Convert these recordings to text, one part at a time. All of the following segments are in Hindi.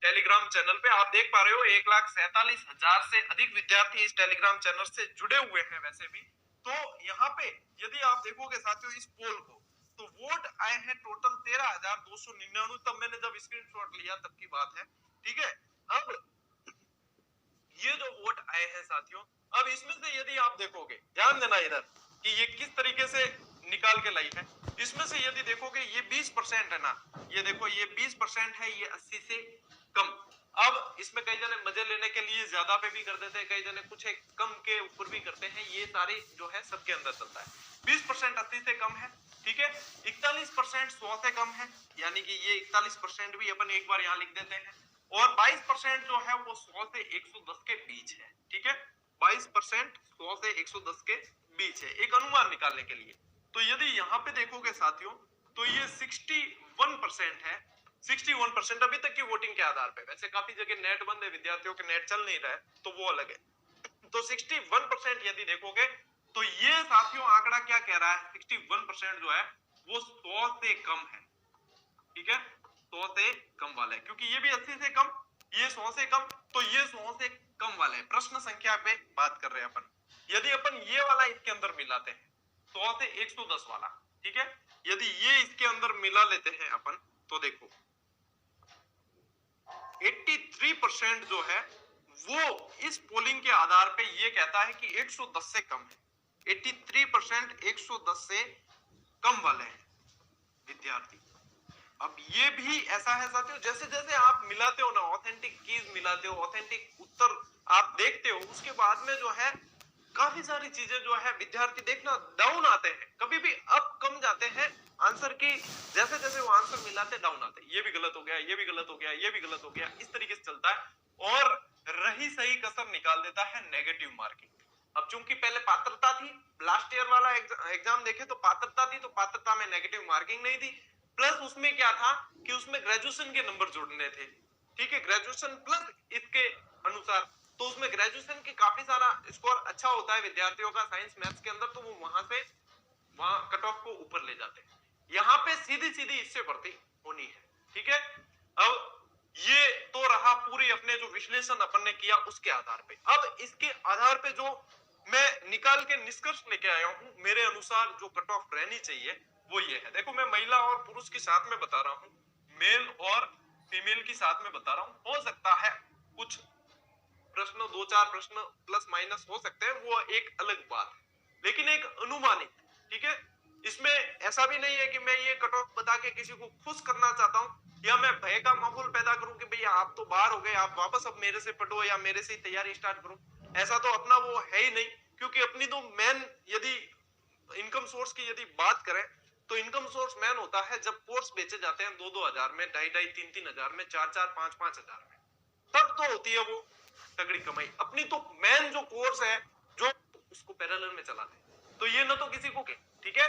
टेलीग्राम चैनल पे। आप देख पा रहे हो 1,47,000 से अधिक विद्यार्थी इस टेलीग्राम चैनल से जुड़े हुए हैं वैसे भी। तो यहाँ पे यदि आप देखोगे साथियों इस पोल को, तो वोट आए हैं टोटल 13,299। तब मैंने जब स्क्रीनशॉट लिया तब की बात है, ठीक है। अब ये जो वोट आए हैं साथियों, अब इसमें से यदि आप देखोगे, ध्यान देना इधर कि ये किस तरीके से निकाल के लाई है। इसमें से यदि देखोगे ये 20% है ना, ये देखो ये 20% है, ये 80 से कम। अब इसमें कई जने मजे लेने के लिए ज्यादा पे भी कर देते हैं, कई जने कुछ एक कम के ऊपर भी करते हैं। ये सारी जो है सबके अंदर चलता है। 20% 80 से कम है, ठीक है। 41% 100 से कम है, यानी कि ये 41% भी अपन एक बार यहाँ लिख देते हैं। और 22% जो है वो 100 से 110 के बीच है, ठीक है। 22% 100 से 110 के बीच है, एक अनुमान निकालने के लिए। तो यदि यहाँ पे देखोगे साथियों, तो ये 61% है। 61% अभी तक की वोटिंग के आधार पे। वैसे काफी जगह नेट बंद है, विद्यार्थियों के नेट चल नहीं रहा है, तो वो अलग है। तो 61% यदि देखोगे, तो ये साथियों आंकड़ा क्या कह रहा है, 61% जो है वो 100 से कम है, ठीक है। 100 से कम वाला है, क्योंकि ये भी 80 से कम, ये 100 से कम, तो ये 100 से कम वाला है। प्रश्न संख्या पे बात कर रहे हैं अपन। यदि अपन ये वाला इसके अंदर मिलाते हैं, 100 से 110 वाला, ठीक है, यदि ये इसके अंदर मिला लेते हैं अपन, तो देखो 83% जो है वो इस पोलिंग के आधार पे ये कहता है कि 110 से कम है। 83% 110 से कम वाले हैं विद्यार्थी। अब ये भी ऐसा है साथियों, जैसे जैसे आप मिलाते हो ना, ऑथेंटिक कीज मिलाते हो, ऑथेंटिक उत्तर आप देखते हो, उसके बाद में जो है काफी सारी चीजें जो है विद्यार्थी देखना डाउन आते हैं, कभी भी अप कम जाते हैं आंसर की। जैसे जैसे वो आंसर मिलाते डाउन आते हैं, ये भी गलत हो गया, ये भी गलत हो गया, ये भी गलत हो गया, इस तरीके से चलता है। और रही सही कसर निकाल देता है नेगेटिव मार्किंग। अब चूंकि पहले पात्रता थी, लास्ट ईयर वाला एग्जाम देखे तो पात्रता थी, तो पात्रता में नेगेटिव मार्किंग नहीं थी। प्लस उसमें क्या था कि उसमें ग्रेजुएशन के नंबर जोड़ने थे, ठीक है, ग्रेजुएशन प्लस इसके अनुसार। तो उसमें ग्रेजुएशन के काफी सारा स्कोर अच्छा होता है विद्यार्थियों का साइंस मैथ्स के अंदर, तो वो वहां कट ऑफ को ऊपर ले जाते हैं। यहाँ पे सीधी सीधी इससे भर्ती होनी है, ठीक है। अब ये तो रहा पूरी अपने जो विश्लेषण अपन ने किया उसके आधार पे। अब इसके आधार पे जो मैं निकाल के निष्कर्ष लेके आया हूं, मेरे अनुसार जो कट ऑफ रहनी चाहिए वो ये है। देखो मैं महिला और पुरुष के साथ में बता रहा हूं, मेल और फीमेल के साथ में बता रहा हूं। हो सकता है कुछ प्रश्न, 2-4 प्रश्न प्लस माइनस हो सकते हैं, वो एक अलग बात है, लेकिन एक अनुमानित, ठीक है। इसमें ऐसा भी नहीं है कि मैं ये कट ऑफ बता के किसी को खुश करना चाहता हूं, या मैं भय का माहौल पैदा करूं कि भैया आप तो बाहर हो गए, आप वापस अब मेरे से पढ़ो या मेरे से तैयारी स्टार्ट करो। ऐसा तो अपना वो है ही नहीं, क्योंकि अपनी तो मेन यदि इनकम सोर्स की यदि बात करें, तो इनकम सोर्स मैन होता है जब कोर्स बेचे जाते हैं 2-2 हजार में, 2.5-2, 3-3 हजार में, 4-4, 5-5 हजार में, तब तो होती है वो तगड़ी कमाई। अपनी तो मेन जो कोर्स है जो उसको पैरेलल में चलाते हैं, तो ये ना तो किसी को के, ठीक है,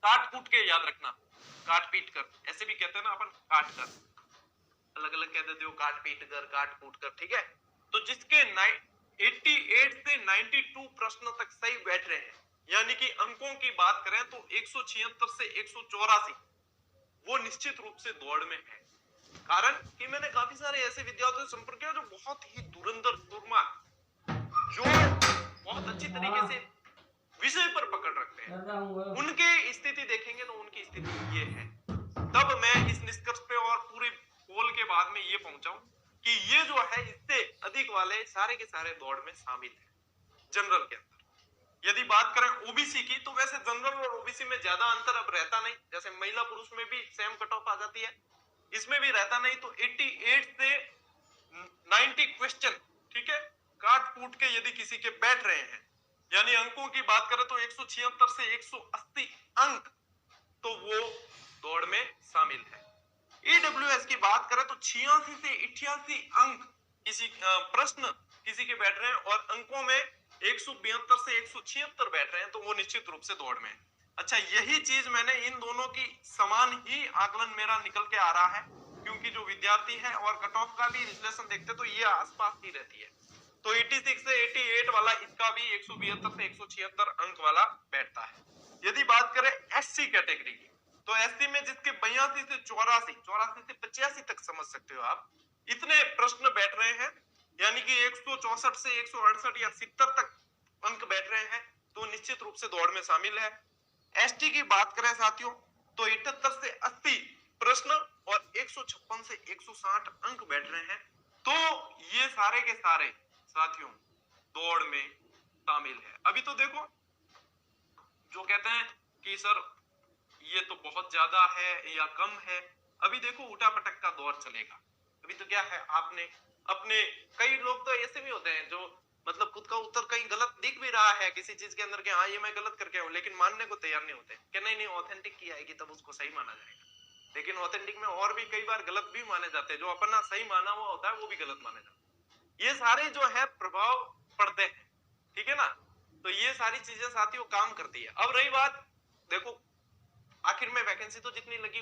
काट कूट के याद रखना, काट पीट कर ऐसे भी कहते हैं ना अपन, काट कर अलग अलग कह देते हो, काट पीट कर, काट कूट कर, ठीक है। तो जिसके 88 से 92 प्रश्न तक सही बैठ रहे हैं, यानी कि अंकों की बात करें तो 176 से 184, वो निश्चित रूप से दौड़ में है। कारण कि मैंने काफी सारे ऐसे विद्यार्थियों से संपर्क किया जो बहुत ही धुरंधर सुरमा, जो बहुत अच्छी तरीके से विषय पर पकड़ रखते हैं, उनके स्थिति देखेंगे तो उनकी स्थिति ये है। तब मैं इस निष्कर्ष पे और पूरे पोल के बाद में ये पहुंचा हूं कि ये जो है इससे अधिक वाले सारे के सारे दौड़ में शामिल है जनरल के अंदर। यदि बात करें ओबीसी की, तो वैसे जनरल और ओबीसी में ज्यादा अंतर अब रहता नहीं, जैसे महिला पुरुष में भी सेम कट ऑफ आ जाती है, इसमें भी रहता नहीं। तो 88 से 90 क्वेश्चन, ठीक है, काट कूट के यदि किसी के बैठ रहे हैं, यानी अंकों की बात करें तो 176 से 180 अंक, तो वो दौड़ में शामिल है। ईडब्ल्यूएस की बात करें तो 86 से 88 अंक किसी प्रश्न किसी के बैठ रहे हैं, और अंकों में 172 से 176 बैठ रहे हैं, तो वो निश्चित रूप से दौड़ में है। अच्छा, यही चीज मैंने इन दोनों की समान ही आकलन मेरा निकल के आ रहा है, क्योंकि जो विद्यार्थी है और कट ऑफ का भी विश्लेषण देखते तो ये आसपास ही रहती है। तो 86 से 88 वाला इसका भी 172 से 176 अंक वाला बैठता है। यदि बात करें एससी कैटेगरी की, तो एससी में जिसके 82 से 84, 84 से 85 तक समझ सकते हो आप, इतने प्रश्न बैठ रहे हैं, यानी कि 164 से 168 या 70 तक अंक बैठ रहे हैं, तो निश्चित रूप से दौड़ में शामिल है। एसटी की बात करें साथियों, तो 78 से 80 प्रश्न और 156 से 160 अंक बैठ रहे हैं, तो ये सारे के सारे साथियों दौड़ में शामिल है। अभी तो देखो, जो कहते हैं कि सर ये तो बहुत ज्यादा है या कम है, अभी देखो उठा पटक का दौर चलेगा। अभी तो क्या है, आपने अपने, कई लोग तो ऐसे भी होते हैं जो मतलब खुद का उत्तर कहीं गलत दिख भी रहा है किसी चीज के अंदर के, हाँ ये मैं गलत करके हूं, लेकिन मानने को तैयार नहीं होते कि नहीं नहीं ऑथेंटिक की आएगी तब उसको सही माना जाएगा। लेकिन ऑथेंटिक में और भी कई बार गलत भी माने जाते हैं, जो अपना सही माना हुआ होता है वो भी गलत माने जाते हैं। ये सारे जो है प्रभाव पड़ते हैं, ठीक है ना। तो ये सारी चीजें साथियों काम करती है। अब रही बात, देखो आखिर में वैकेंसी तो जितनी लगी